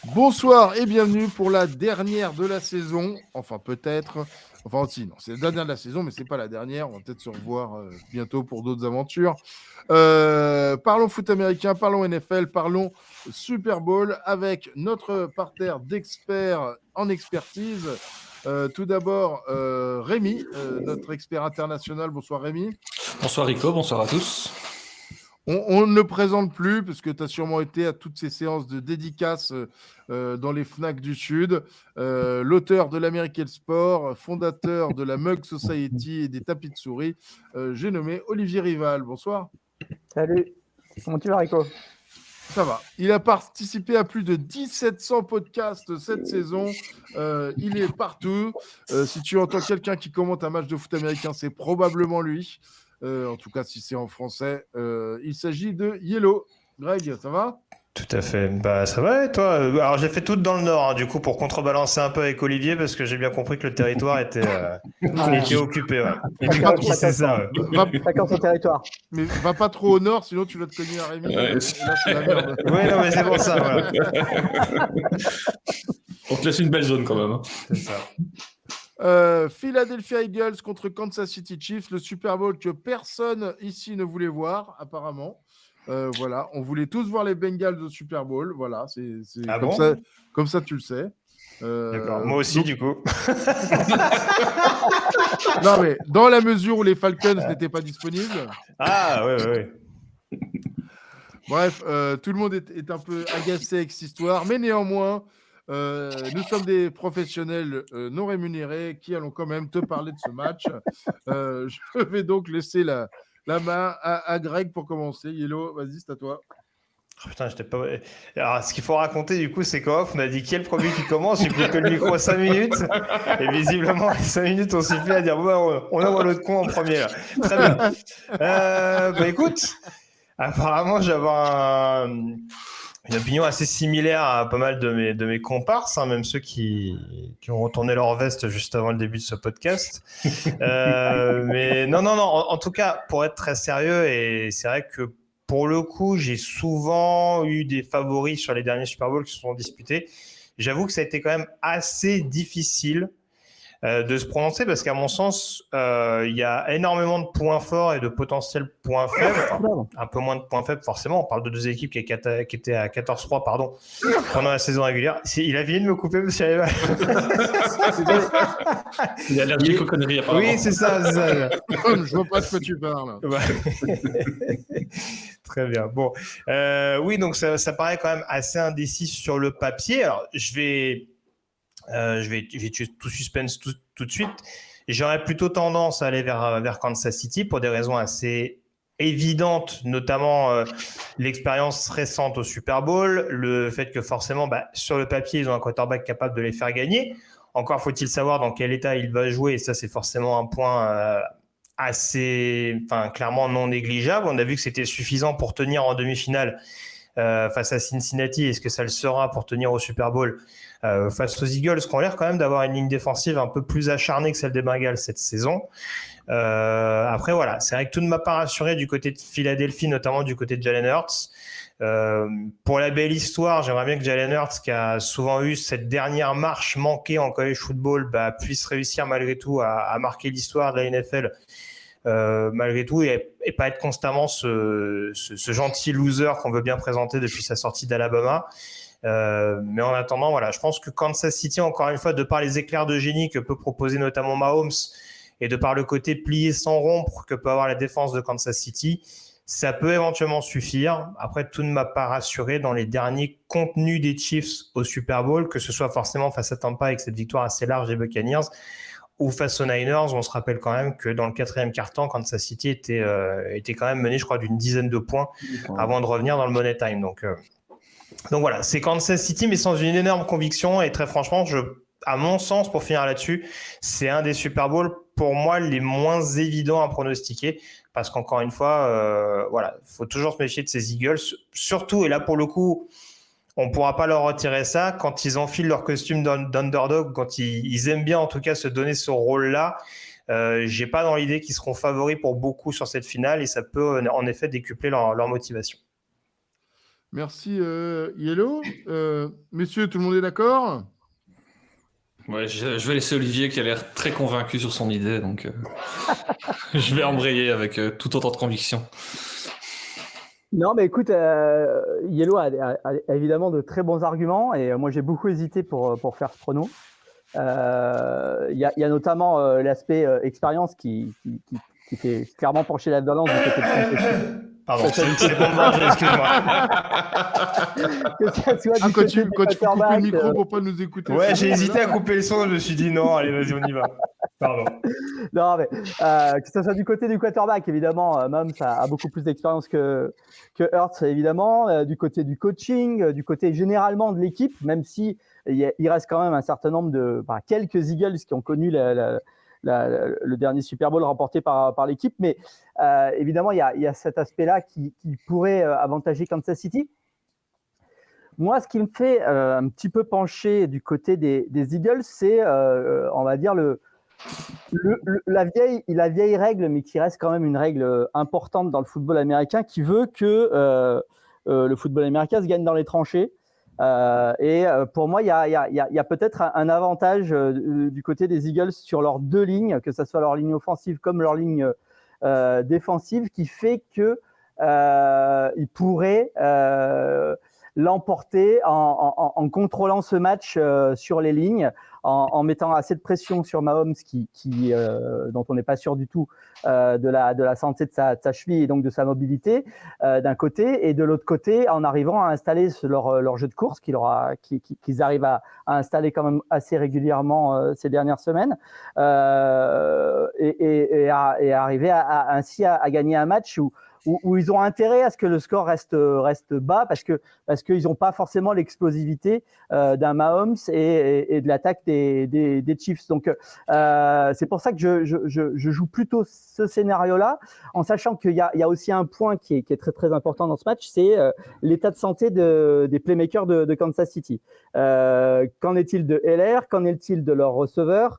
Bonsoir et bienvenue pour la dernière de la saison. Enfin, peut-être. Enfin, aussi, non, c'est la dernière de la saison, mais c'est pas la dernière. On va peut-être se revoir bientôt pour d'autres aventures. Parlons foot américain, parlons NFL, parlons Super Bowl avec notre parterre d'experts en expertise. Tout d'abord, Rémi, notre expert international. Bonsoir Rémi. Bonsoir Rico, bonsoir à tous. On ne le présente plus parce que tu as sûrement été à toutes ces séances de dédicaces dans les FNAC du Sud. L'auteur de l'American Sport, fondateur de la Mug Society et des tapis de souris, j'ai nommé Olivier Rival. Bonsoir. Salut, comment tu vas Rico? Ça va. Il a participé à plus de 1700 podcasts cette saison. Il est partout. Si tu entends quelqu'un qui commente un match de foot américain, c'est probablement lui. En tout cas, si c'est en français. Il s'agit de Yellow. Greg, ça va? Tout à fait. Bah ça va et toi? Alors j'ai fait tout dans le nord, du coup pour contrebalancer un peu avec Olivier parce que j'ai bien compris que le territoire était occupé. Ouais. C'est ça. Chacun son territoire. Mais va pas trop au nord, sinon tu vas te cogner à Rémi. Ouais. Et là, c'est la merde. Oui, non mais c'est pour ça. Voilà. On te laisse une belle zone quand même. C'est ça. Philadelphia Eagles contre Kansas City Chiefs, le Super Bowl que personne ici ne voulait voir, apparemment. Voilà, on voulait tous voir les Bengals au Super Bowl. Voilà, c'est Ah comme bon ça, comme ça, tu le sais. D'accord. Moi aussi, donc... du coup. Non, mais dans la mesure où les Falcons n'étaient pas disponibles. Ah, oui. Bref, tout le monde est un peu agacé avec cette histoire, mais néanmoins, nous sommes des professionnels non rémunérés qui allons quand même te parler de ce match. Je vais donc laisser la main à Greg pour commencer. Yellow, vas-y, c'est à toi. Oh, putain, j'étais pas. Alors, ce qu'il faut raconter, du coup, c'est qu'off, on a dit qui est le premier qui commence. J'ai coupé le micro 5 minutes. Et visiblement, les 5 minutes ont suffi à dire bon, on envoie l'autre con en premier. Là. Très bien. Bah écoute, apparemment, j'avais une opinion assez similaire à pas mal de mes comparses, hein, même ceux qui ont retourné leur veste juste avant le début de ce podcast. Mais non. En tout cas, pour être très sérieux, et c'est vrai que pour le coup, j'ai souvent eu des favoris sur les derniers Super Bowls qui se sont disputés. J'avoue que ça a été quand même assez difficile de se prononcer parce qu'à mon sens, il y a énormément de points forts et de potentiels points faibles. Enfin, un peu moins de points faibles forcément. On parle de deux équipes qui étaient à 14-3 pendant la saison régulière. Il a fini de me couper, monsieur Rival. Il est allergique aux conneries apparemment. Oui, c'est ça. Je vois pas de quoi tu parles. Très bien. Bon, oui, donc ça paraît quand même assez indécis sur le papier. Alors, je vais tuer tout suspense tout de suite. J'aurais plutôt tendance à aller vers Kansas City pour des raisons assez évidentes, notamment l'expérience récente au Super Bowl, le fait que forcément, sur le papier, ils ont un quarterback capable de les faire gagner. Encore faut-il savoir dans quel état il va jouer, et ça, c'est forcément un point clairement non négligeable. On a vu que c'était suffisant pour tenir en demi-finale face à Cincinnati. Est-ce que ça le sera pour tenir au Super Bowl face aux Eagles, qui ont l'air quand même d'avoir une ligne défensive un peu plus acharnée que celle des Bengals cette saison. Après, voilà, c'est vrai que tout ne m'a pas rassuré du côté de Philadelphie, notamment du côté de Jalen Hurts. Pour la belle histoire, j'aimerais bien que Jalen Hurts, qui a souvent eu cette dernière marche manquée en college football, puisse réussir malgré tout à marquer l'histoire de la NFL. Malgré tout, et pas être constamment ce gentil loser qu'on veut bien présenter depuis sa sortie d'Alabama. Mais en attendant, voilà, je pense que Kansas City, encore une fois, de par les éclairs de génie que peut proposer notamment Mahomes et de par le côté plié sans rompre que peut avoir la défense de Kansas City, ça peut éventuellement suffire. Après, tout ne m'a pas rassuré dans les derniers contenus des Chiefs au Super Bowl, que ce soit forcément face à Tampa avec cette victoire assez large des Buccaneers, ou face aux Niners. On se rappelle quand même que dans le 4e quart-temps, Kansas City était quand même mené, je crois, d'une dizaine de points avant de revenir dans le Money Time. Donc voilà, c'est Kansas City, mais sans une énorme conviction. Et très franchement, à mon sens, pour finir là-dessus, c'est un des Super Bowls, pour moi, les moins évidents à pronostiquer. Parce qu'encore une fois, voilà, il faut toujours se méfier de ces Eagles. Surtout, et là, pour le coup, on ne pourra pas leur retirer ça, quand ils enfilent leur costume d'underdog, quand ils aiment bien, en tout cas, se donner ce rôle-là. J'ai pas dans l'idée qu'ils seront favoris pour beaucoup sur cette finale, et ça peut, en effet, décupler leur motivation. Merci, Yellow. Messieurs, tout le monde est d'accord? Ouais, je vais laisser Olivier qui a l'air très convaincu sur son idée, donc je vais embrayer avec tout autant de conviction. Non, mais écoute, Yellow a évidemment de très bons arguments et moi j'ai beaucoup hésité pour faire ce prono. Il y a notamment l'aspect expérience qui fait clairement pencher la balance du côté de Pardon, c'est bon de manger, excuse-moi. que ça soit du Quand côté tu du coupes le quarterback, micro pour pas nous écouter. Ouais, c'est j'ai bon, hésité là à couper le son, je me suis dit non, allez, vas-y, on y va. Pardon. Non, mais que ce soit du côté du quarterback, évidemment, Mahomes a beaucoup plus d'expérience que Hurts, évidemment. Du côté du coaching, du côté généralement de l'équipe, même si il reste quand même un certain nombre de quelques Eagles qui ont connu le dernier Super Bowl remporté par l'équipe. Mais évidemment, il y a cet aspect-là qui pourrait avantager Kansas City. Moi, ce qui me fait un petit peu pencher du côté des Eagles, c'est, on va dire, la vieille règle, mais qui reste quand même une règle importante dans le football américain, qui veut que le football américain se gagne dans les tranchées. Et pour moi, il y a peut-être un avantage du côté des Eagles sur leurs deux lignes, que ce soit leur ligne offensive comme leur ligne défensive, qui fait qu'ils pourraient l'emporter en contrôlant ce match sur les lignes, en mettant assez de pression sur Mahomes dont on n'est pas sûr du tout de la santé de sa cheville et donc de sa mobilité d'un côté, et de l'autre côté en arrivant à installer leur jeu de course qu'ils arrivent à installer quand même assez régulièrement ces dernières semaines, et arriver ainsi à gagner un match où ils ont intérêt à ce que le score reste bas, parce qu'ils n'ont pas forcément l'explosivité d'un Mahomes et de l'attaque des Chiefs. Donc c'est pour ça que je joue plutôt ce scénario-là, en sachant qu'il y a aussi un point qui est très très important dans ce match, c'est l'état de santé des playmakers de Kansas City. Qu'en est-il de LR? Qu'en est-il de leurs receveurs?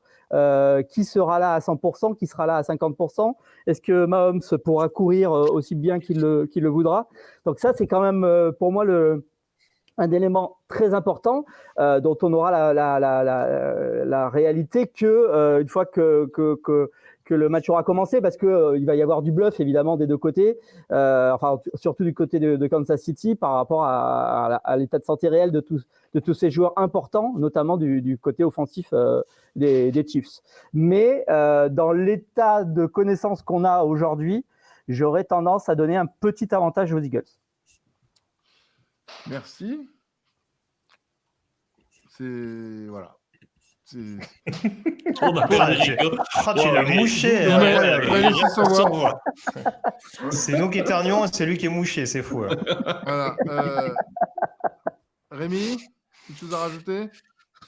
Qui sera là à 100%, qui sera là à 50%? Est-ce que Mahomes pourra courir aussi bien qu'il le voudra? Donc ça, c'est quand même pour moi un élément très important dont on aura la réalité une fois que le match aura commencé, parce qu'il va y avoir du bluff évidemment des deux côtés, surtout du côté de Kansas City par rapport à l'état de santé réel de tous ces joueurs importants, notamment du côté offensif des Chiefs. Mais dans l'état de connaissance qu'on a aujourd'hui, j'aurais tendance à donner un petit avantage aux Eagles. Merci. Voilà. On appelle Rico. Tu l'as mouché. C'est nous qui éternuons, c'est lui qui est mouché, c'est fou. Voilà. Rémi, quelque chose à rajouter?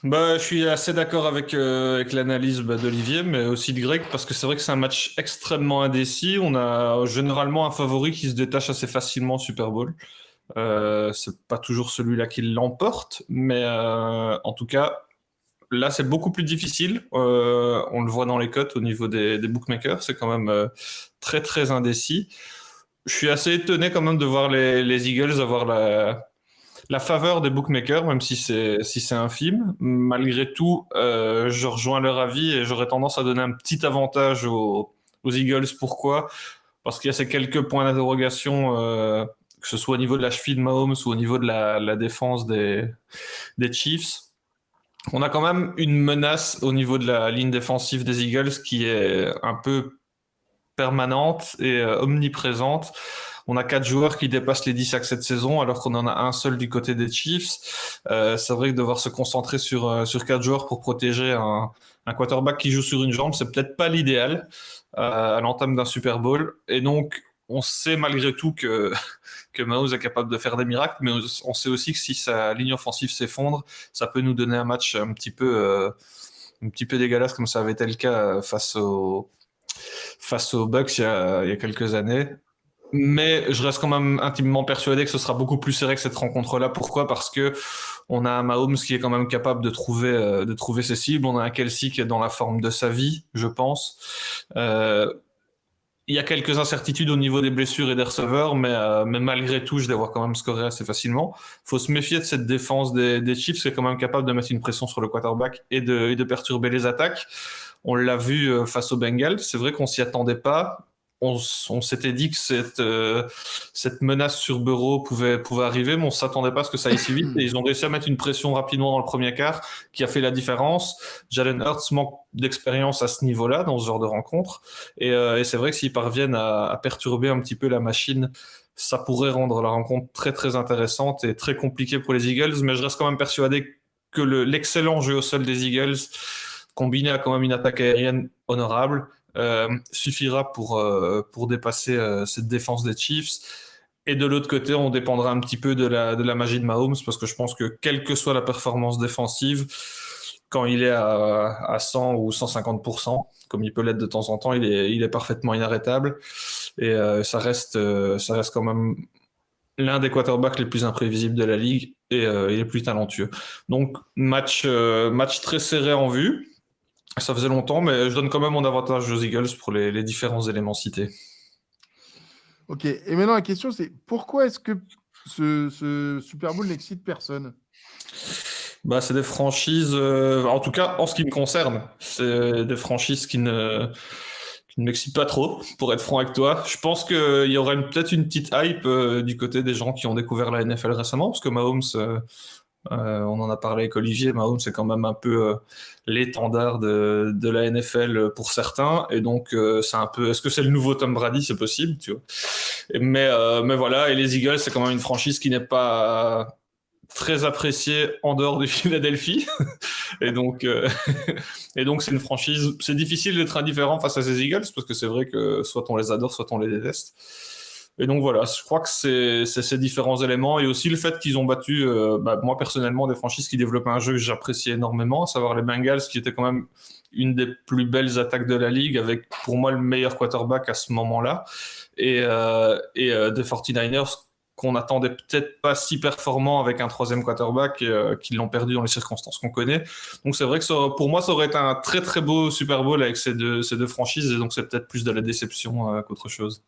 Je suis assez d'accord avec l'analyse d'Olivier, mais aussi de Greg, parce que c'est vrai que c'est un match extrêmement indécis. On a généralement un favori qui se détache assez facilement au Super Bowl. C'est pas toujours celui-là qui l'emporte, mais en tout cas, là c'est beaucoup plus difficile. On le voit dans les cotes au niveau des bookmakers, c'est quand même très très indécis. Je suis assez étonné quand même de voir les Eagles avoir la faveur des bookmakers, même si c'est infime. Malgré tout, je rejoins leur avis et j'aurais tendance à donner un petit avantage aux Eagles. Pourquoi? Parce qu'il y a ces quelques points d'interrogation, que ce soit au niveau de la cheville de Mahomes ou au niveau de la défense des Chiefs. On a quand même une menace au niveau de la ligne défensive des Eagles qui est un peu permanente et omniprésente. On a 4 joueurs qui dépassent les 10 sacs cette saison, alors qu'on en a un seul du côté des Chiefs. C'est vrai que devoir se concentrer sur 4 joueurs pour protéger un quarterback qui joue sur une jambe, c'est peut-être pas l'idéal à l'entame d'un Super Bowl. Et donc, on sait malgré tout que Mahomes est capable de faire des miracles, mais on sait aussi que si sa ligne offensive s'effondre, ça peut nous donner un match un petit peu dégueulasse, comme ça avait été le cas face aux Bucks il y a quelques années. Mais je reste quand même intimement persuadé que ce sera beaucoup plus serré que cette rencontre-là. Pourquoi? Parce que on a un Mahomes qui est quand même capable de trouver ses cibles. On a un Kelsey qui est dans la forme de sa vie, je pense. il y a quelques incertitudes au niveau des blessures et des receveurs, mais malgré tout, je les vois quand même scorer assez facilement. Faut se méfier de cette défense des Chiefs, qui est quand même capable de mettre une pression sur le quarterback et de perturber les attaques. On l'a vu face aux Bengals. C'est vrai qu'on s'y attendait pas. On s'était dit que cette menace sur Burrow pouvait arriver, mais on s'attendait pas à ce que ça aille si vite. Et ils ont réussi à mettre une pression rapidement dans le premier quart qui a fait la différence. Jalen Hurts manque d'expérience à ce niveau-là, dans ce genre de rencontre. Et c'est vrai que s'ils parviennent à perturber un petit peu la machine, ça pourrait rendre la rencontre très très intéressante et très compliquée pour les Eagles. Mais je reste quand même persuadé que l'excellent jeu au sol des Eagles, combiné à quand même une attaque aérienne honorable, suffira pour dépasser cette défense des Chiefs. Et de l'autre côté, on dépendra un petit peu de la magie de Mahomes, parce que je pense que quelle que soit la performance défensive, quand il est à 100 ou 150%, comme il peut l'être de temps en temps, il est parfaitement inarrêtable. Et ça reste quand même l'un des quarterbacks les plus imprévisibles de la ligue et les plus talentueux. Donc, match très serré en vue. Ça faisait longtemps, mais je donne quand même mon avantage aux Eagles pour les différents éléments cités. Ok, et maintenant la question c'est pourquoi est-ce que ce Super Bowl n'excite personne? Bah, c'est des franchises, en tout cas en ce qui me concerne, c'est des franchises qui ne m'excitent pas trop, pour être franc avec toi. Je pense qu'il y aurait peut-être une petite hype du côté des gens qui ont découvert la NFL récemment, parce que Mahomes, on en a parlé avec Olivier, Mahomes c'est quand même un peu l'étendard de la NFL pour certains, et donc c'est un peu, est-ce que c'est le nouveau Tom Brady? C'est possible, tu vois. Mais voilà, et les Eagles c'est quand même une franchise qui n'est pas très appréciée en dehors de Philadelphie, et donc c'est une franchise, c'est difficile d'être indifférent face à ces Eagles, parce que c'est vrai que soit on les adore, soit on les déteste. Et donc voilà, je crois que c'est ces différents éléments, et aussi le fait qu'ils ont battu, moi personnellement, des franchises qui développaient un jeu que j'appréciais énormément, à savoir les Bengals, qui étaient quand même une des plus belles attaques de la ligue, avec pour moi le meilleur quarterback à ce moment-là, et des 49ers qu'on n'attendait peut-être pas si performant avec un troisième quarterback, qui l'ont perdu dans les circonstances qu'on connaît. Donc c'est vrai que pour moi ça aurait été un très très beau Super Bowl avec ces deux franchises, et donc c'est peut-être plus de la déception qu'autre chose.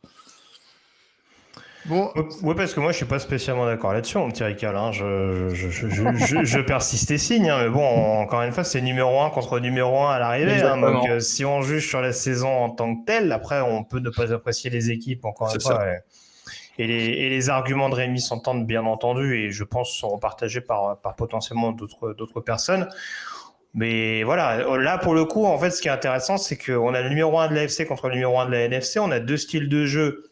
Bon, ouais, parce que moi je suis pas spécialement d'accord là-dessus, mon petit Rical. Hein. Je persiste et signe, hein, mais bon, encore une fois, c'est numéro 1 contre numéro 1 à l'arrivée. Hein, donc si on juge sur la saison en tant que telle, après on peut ne pas apprécier les équipes, encore une fois. Et les arguments de Rémi s'entendent bien entendu, et je pense seront partagés par potentiellement d'autres personnes. Mais voilà, là pour le coup, en fait, ce qui est intéressant, c'est qu'on a le numéro 1 de l'AFC contre le numéro 1 de la NFC. On a deux styles de jeu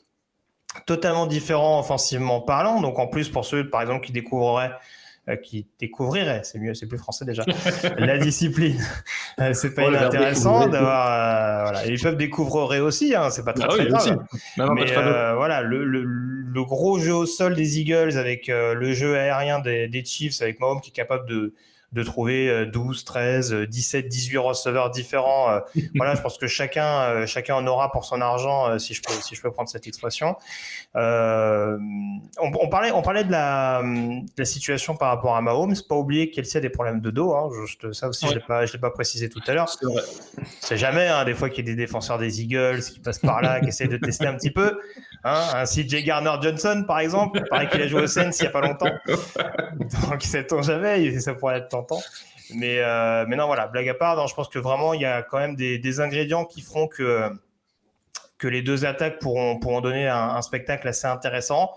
totalement différents offensivement parlant. Donc en plus, pour ceux par exemple qui découvriraient, c'est mieux, c'est plus français déjà, la discipline, c'est pas inintéressant d'avoir, voilà. Et ils peuvent découvrir aussi, hein, c'est pas très grave. Mais voilà, le gros jeu au sol des Eagles avec le jeu aérien des Chiefs, avec Mahomes qui est capable de trouver 12, 13, 17, 18 receveurs différents. Voilà, je pense que chacun en aura pour son argent, si je peux prendre cette expression. On parlait de la situation par rapport à Mahomes. Pas oublier qu'Kelsey a des problèmes de dos. Hein. Ça aussi, je l'ai pas précisé tout à l'heure. C'est jamais, hein, des fois qu'il y a des défenseurs des Eagles qui passent par là, qui essayent de tester un petit peu. Hein, un CJ Gardner-Johnson, par exemple, pareil qu'il a joué au Saints il y a pas longtemps. Donc, sait-on jamais, ça pourrait être tentant. Mais non, voilà, blague à part, non, je pense que vraiment, il y a quand même des ingrédients qui feront que les deux attaques pourront donner un spectacle assez intéressant.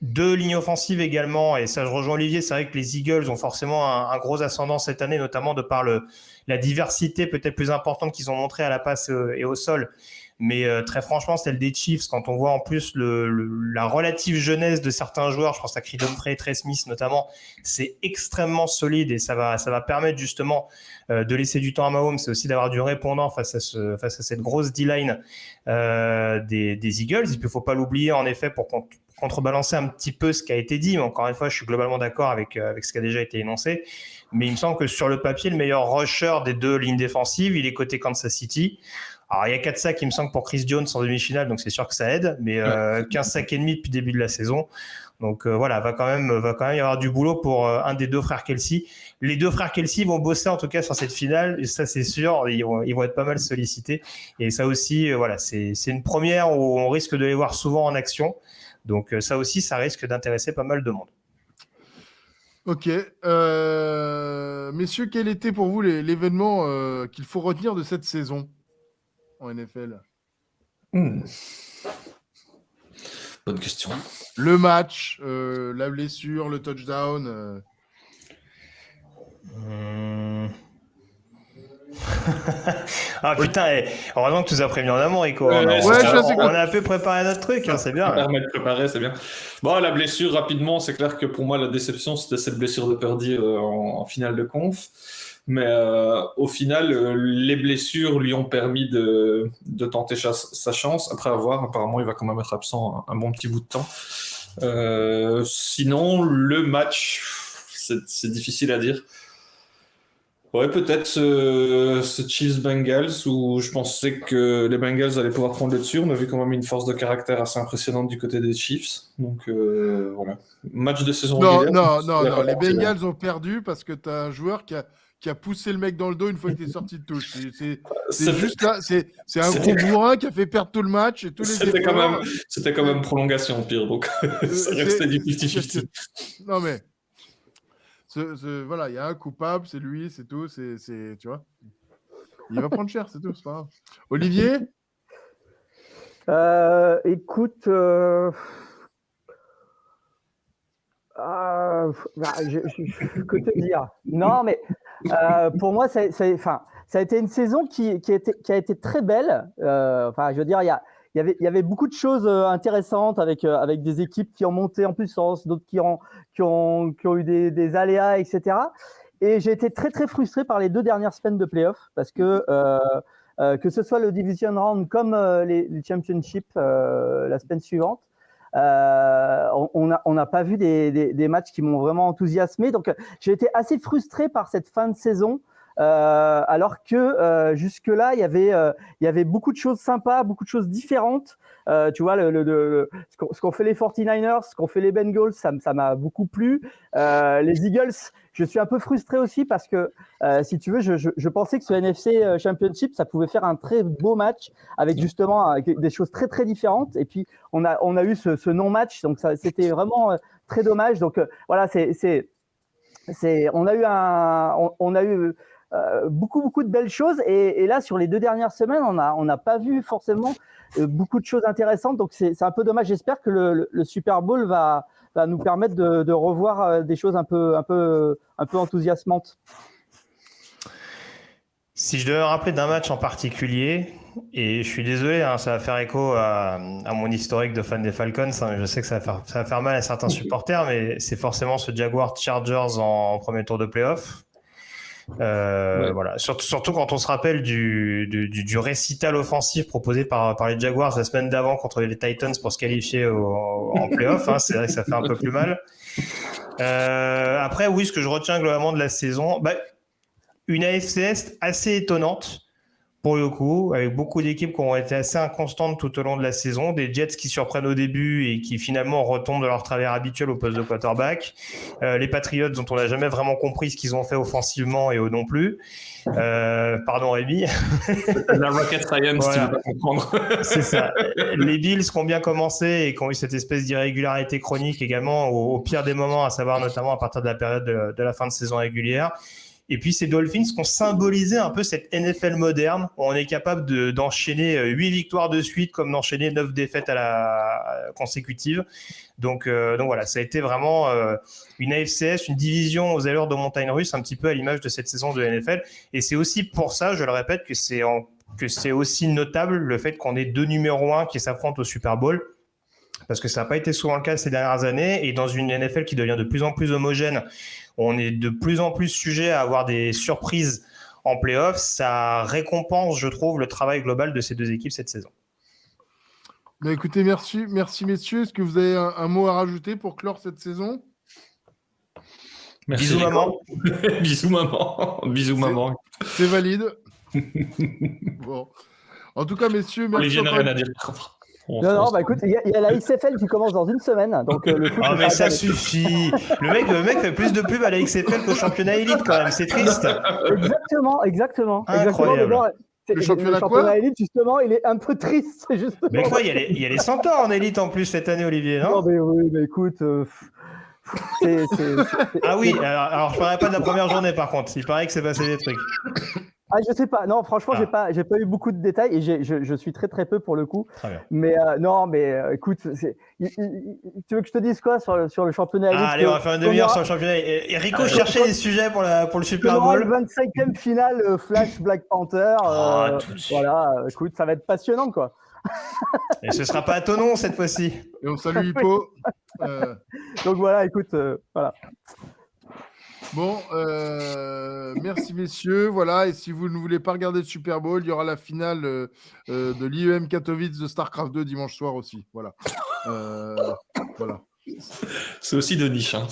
Deux lignes offensives également, et ça je rejoins Olivier, c'est vrai que les Eagles ont forcément un gros ascendant cette année, notamment de par la diversité peut-être plus importante qu'ils ont montrée à la passe et au sol. Mais très franchement, celle des Chiefs, quand on voit en plus la relative jeunesse de certains joueurs, je pense à Creed Humphrey, Trey Smith notamment, c'est extrêmement solide, et ça va permettre justement de laisser du temps à Mahomes, c'est aussi d'avoir du répondant face à cette grosse D-line des Eagles. Il ne faut pas l'oublier en effet pour contrebalancer un petit peu ce qui a été dit, mais encore une fois, je suis globalement d'accord avec ce qui a déjà été énoncé. Mais il me semble que sur le papier, le meilleur rusher des deux lignes défensives, il est côté Kansas City. Alors, il y a 4 sacs, il me semble, pour Chris Jones en demi-finale, donc c'est sûr que ça aide, mais 15 sacs et demi depuis le début de la saison. Donc voilà, va quand même y avoir du boulot pour un des deux frères Kelce. Les deux frères Kelce vont bosser en tout cas sur cette finale, et ça c'est sûr, ils vont être pas mal sollicités. Et ça aussi, voilà, c'est une première où on risque de les voir souvent en action. Donc ça aussi, ça risque d'intéresser pas mal de monde. Ok. Messieurs, quel était pour vous l'événement qu'il faut retenir de cette saison en NFL? Bonne question. Le match, la blessure, le touchdown. Ah putain, heureusement que tu nous as prévenu en amont, Rico. Ouais, on a un peu préparé notre truc, c'est bien. Préparé, c'est bien. Bon, la blessure, rapidement, c'est clair que pour moi, la déception, c'était cette blessure de Purdy en finale de conf. Mais au final, les blessures lui ont permis de tenter sa chance. Après avoir, apparemment, il va quand même être absent un bon petit bout de temps. Sinon, le match, c'est difficile à dire. Ouais, peut-être ce Chiefs-Bengals où je pensais que les Bengals allaient pouvoir prendre le dessus. On a vu quand même une force de caractère assez impressionnante du côté des Chiefs. Donc voilà. Match de saison régulière. Non. Les Bengals ont perdu parce que tu as un joueur qui a poussé le mec dans le dos une fois qu'il est sorti de touche. C'est juste là, c'est un gros bourrin qui a fait perdre tout le match et tous les efforts. C'était quand même prolongation, pire. Donc ça restait du 50-50. Non mais... voilà, il y a un coupable, c'est lui, c'est tout, tu vois. Il va prendre cher, c'est tout, c'est pas grave. Olivier? Écoute, que te dire? Non, mais pour moi, ça a été une saison qui a été très belle. Je veux dire, il y avait beaucoup de choses intéressantes avec des équipes qui ont monté en puissance, d'autres qui ont eu des aléas, etc. Et j'ai été très, très frustré par les 2 dernières semaines de playoff parce que ce soit le Division Round comme les Championships la semaine suivante, on n'a pas vu des matchs qui m'ont vraiment enthousiasmé. Donc, j'ai été assez frustré par cette fin de saison. Alors que jusque-là, il y avait beaucoup de choses sympas, beaucoup de choses différentes. Tu vois, ce qu'ont fait les 49ers, ce qu'ont fait les Bengals, ça m'a beaucoup plu. Les Eagles, je suis un peu frustré aussi parce que, si tu veux, je pensais que ce NFC Championship, ça pouvait faire un très beau match avec justement des choses très, très différentes. Et puis, on a eu ce non-match, donc c'était vraiment très dommage. Donc, voilà, on a eu beaucoup de belles choses et là sur les 2 dernières semaines on n'a pas vu forcément beaucoup de choses intéressantes, donc c'est un peu dommage. J'espère que le Super Bowl va nous permettre de revoir des choses un peu enthousiasmantes. Si je devais me rappeler d'un match en particulier, et je suis désolé, ça va faire écho à mon historique de fan des Falcons, je sais que ça va faire mal à certains supporters, mais c'est forcément ce Jaguars Chargers en premier tour de playoff. Ouais. Voilà. Surtout quand on se rappelle du récital offensif proposé par les Jaguars la semaine d'avant contre les Titans pour se qualifier en playoff, c'est vrai que ça fait un peu plus mal. Après, oui, ce que je retiens globalement de la saison, une AFC Est assez étonnante pour le coup, avec beaucoup d'équipes qui ont été assez inconstantes tout au long de la saison, des Jets qui surprennent au début et qui finalement retombent de leur travers habituel au poste de quarterback, les Patriots dont on n'a jamais vraiment compris ce qu'ils ont fait offensivement et eux non plus. Pardon Rémi. La rocket science, voilà. Tu veux pas comprendre. C'est ça. Les Bills qui ont bien commencé et qui ont eu cette espèce d'irrégularité chronique également au pire des moments, à savoir notamment à partir de la période de la fin de saison régulière. Et puis ces Dolphins qui ont symbolisé un peu cette NFL moderne où on est capable d'enchaîner 8 victoires de suite comme d'enchaîner 9 défaites à la consécutive. Donc voilà, ça a été vraiment une AFCS, une division aux allures de montagnes russes, un petit peu à l'image de cette saison de NFL. Et c'est aussi pour ça, je le répète, que c'est aussi notable le fait qu'on ait 2 numéros 1 qui s'affrontent au Super Bowl. Parce que ça n'a pas été souvent le cas ces dernières années. Et dans une NFL qui devient de plus en plus homogène, on est de plus en plus sujet à avoir des surprises en play-off. Ça récompense, je trouve, le travail global de ces 2 équipes cette saison. Écoutez, merci messieurs. Est-ce que vous avez un mot à rajouter pour clore cette saison? Merci, bisous maman. Bisous maman. Bisous maman. C'est valide. Bon. En tout cas, messieurs, merci Olivier n'a encore. rien à dire. par contre. Non, bah écoute, il y a la XFL qui commence dans une semaine, donc le foot. Ah, ne mais va ça pas- suffit. Le mec fait plus de pub à la XFL qu'au championnat élite, quand même. C'est triste. Exactement. Incroyable. Mais bon, Le championnat quoi élite, justement, il est un peu triste, justement. Mais quoi, il y a les centaures en élite en plus cette année, Olivier, non? Non, mais oui, mais écoute, c'est- Ah oui, alors je parlerai pas de la première journée par contre. Il paraît que c'est passé des trucs. Ah, je sais pas. Non, franchement, Ah. j'ai pas eu beaucoup de détails et je suis très très peu pour le coup. Très bien. Mais non, mais écoute, tu veux que je te dise quoi sur le championnat élite? Ah, allez, on va faire une demi-heure sur le championnat. Et Rico cherchait des sujets pour le Super Le Bowl. 25e finale Flash Black Panther. tout de suite. Voilà, écoute, ça va être passionnant, quoi. Et ce sera pas à ton nom cette fois-ci. Et on salue Hippo. Donc voilà, écoute, voilà. Bon, merci messieurs. Voilà, et si vous ne voulez pas regarder le Super Bowl, il y aura la finale de l'IEM Katowice de StarCraft 2 dimanche soir aussi. Voilà. Voilà. C'est aussi de niche. Hein,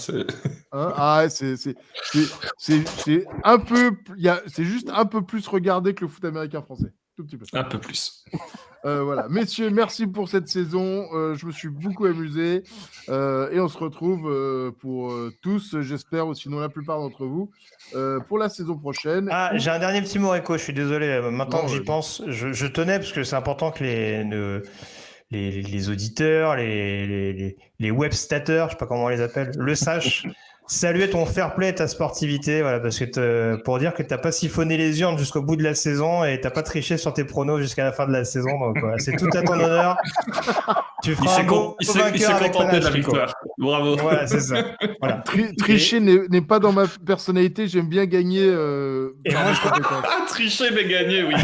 Hein, ah, c'est un peu, c'est juste un peu plus regardé que le foot américain français. Tout petit peu. un peu plus. Voilà. Messieurs, merci pour cette saison. Je me suis beaucoup amusé. Et on se retrouve pour tous, j'espère, ou sinon la plupart d'entre vous, pour la saison prochaine. Ah, j'ai un dernier petit mot, Rico, je suis désolé. Maintenant Non, que j'y vas-y. pense, je tenais, parce que c'est important que les auditeurs, les webstateurs, je sais pas comment on les appelle, le sachent. Saluer ton fair play, ta sportivité, voilà, parce que pour dire que t'as pas siphonné les urnes jusqu'au bout de la saison et t'as pas triché sur tes pronos jusqu'à la fin de la saison, donc voilà, c'est tout à ton honneur. Tu feras un beau Il s'est vainqueur avec contenté de panache, la Rico. victoire. Bravo. Voilà, c'est ça. Voilà. Tricher n'est pas dans ma personnalité. J'aime bien gagner. Et dans moi, mes je- compétences. Ah, tricher mais gagner, oui.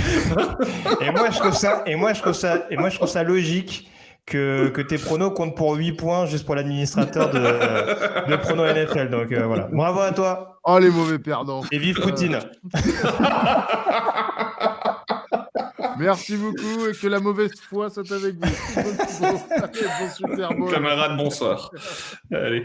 Et moi, je trouve ça logique que tes pronos comptent pour 8 points juste pour l'administrateur de pronos NFL. Donc voilà. Bravo à toi Oh, les mauvais perdants. et vive Poutine. Merci beaucoup et que la mauvaise foi soit avec vous. Bon Super Bowl. Camarade, bonsoir. Allez.